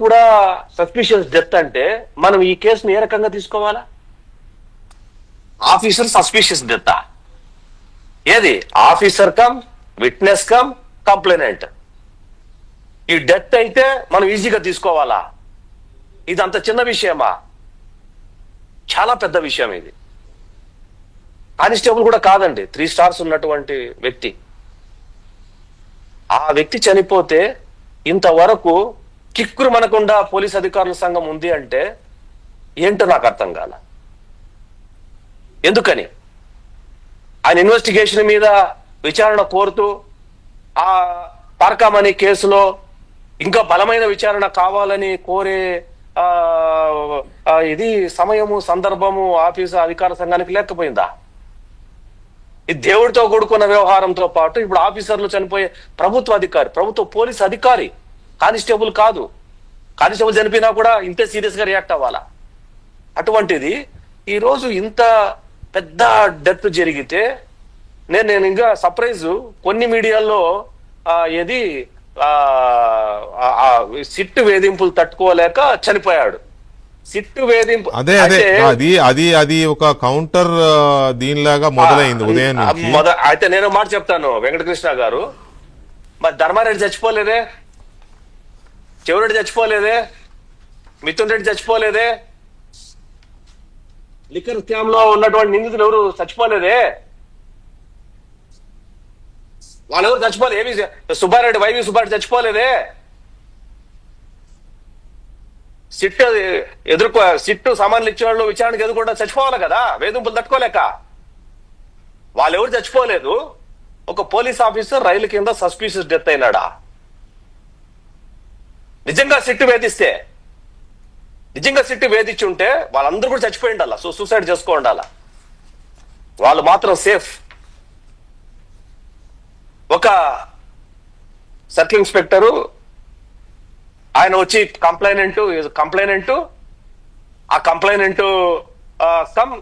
కూడా suspicious death అంటే మనం ఈ కేసును ఏ రకంగా తీసుకోవాలా? ఆఫీసర్ సస్పిషియస్ డెత్ ఏది? Officer come witness come complainant. ఈ డెత్ అయితే మనం ఈజీగా తీసుకోవాలా? ఇది అంత చిన్న విషయమా? చాలా పెద్ద విషయం ఇది. కానిస్టేబుల్ కూడా కాదండి, 3 స్టార్స్ ఉన్నటువంటి వ్యక్తి. ఆ వ్యక్తి చనిపోతే ఇంతవరకు కిక్కురు మనకుండా పోలీస్ అధికారుల సంఘం ఉంది అంటే ఏంటో నాకు అర్థం కాల. ఎందుకని ఆయన ఇన్వెస్టిగేషన్ మీద విచారణ కోరుతూ ఆ పార్కామణి కేసులో ఇంకా బలమైన విచారణ కావాలని కోరే ఇది సమయము సందర్భము ఆఫీసు అధికార సంఘానికి లేకపోయిందా? ఇది దేవుడితో కూడుకున్న వ్యవహారంతో పాటు ఇప్పుడు ఆఫీసర్లు చనిపోయే ప్రభుత్వ అధికారి, ప్రభుత్వ పోలీస్ అధికారి, కానిస్టేబుల్ కాదు. కానిస్టేబుల్ చనిపోయినా కూడా ఇంతే సీరియస్ గా రియాక్ట్ అవ్వాలా? అటువంటిది ఈరోజు ఇంత పెద్ద డెత్ జరిగితే నేను ఇంకా సర్ప్రైజ్. కొన్ని మీడియాల్లో ఏది సిట్టు వేధింపులు తట్టుకోలేక చనిపోయాడు. సిట్టు వేధింపు అదే అది ఒక కౌంటర్ దీనిలాగా మొదలైంది ఉదయం. అయితే నేను మాట చెప్తాను వెంకటకృష్ణ గారు, మరి ధర్మారెడ్డి చచ్చిపోలేదే, చెవిరెడ్డి చచ్చిపోలేదే, మిథున్ రెడ్డి చచ్చిపోలేదే, లిక్కర్ స్కామ్ లో ఉన్నటువంటి నిందితులు ఎవరు చచ్చిపోలేదే, వాళ్ళెవరు చచ్చిపోలేదు. ఏవి సుబ్బారెడ్డి, వైవి సుబ్బారెడ్డి చచ్చిపోలేదే. సిట్టు సామాన్లు ఇచ్చే వాళ్ళు విచారణకు ఎదుర్కొంటా చచ్చిపోవాలి కదా, వేధింపులు తట్టుకోలేక. వాళ్ళెవరు చచ్చిపోలేదు. ఒక పోలీస్ ఆఫీసర్ రైలు కింద సస్పీషియస్ డెత్ అయినాడా? నిజంగా సిట్టు వేధించి ఉంటే వాళ్ళందరూ కూడా చచ్చిపోయి ఉండాలా, సూసైడ్ చేసుకో ఉండాలా. వాళ్ళు మాత్రం సేఫ్. ఒక సర్కిల్ ఇన్స్పెక్టరు ఆయన వచ్చి కంప్లైనెంట్ ఆ కంప్లైనెంట్ కమ్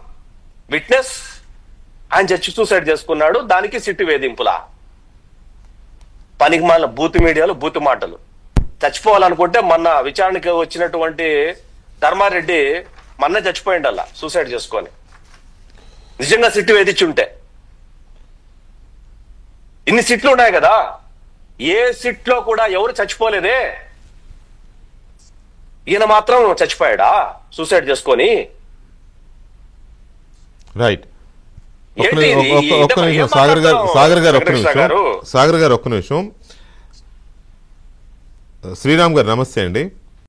విట్నెస్ ఆయన చచ్చి సూసైడ్ చేసుకున్నాడు. దానికి సిట్టు వేధింపులా? పనికి మాలిన బూతు మీడియాలు, బూతు మాటలు. చచ్చిపోవాలనుకుంటే మొన్న విచారణకి వచ్చినటువంటి ధర్మారెడ్డి మొన్నే చచ్చిపోయిండల్లా సూసైడ్ చేసుకొని, నిజంగా సిట్టు వేధించి ఉంటే. ఇన్ని సిట్లు ఉన్నాయి కదా, ఏ సిట్లో కూడా ఎవరు చచ్చిపోలేదే, ఈయన మాత్రం చచ్చిపోయాడా సూసైడ్ చేసుకొని? రైట్. ఒక్క నిమిషం సాగర్ గారు ఒక్క నిమిషం. శ్రీరామ్ గారు నమస్తే అండి.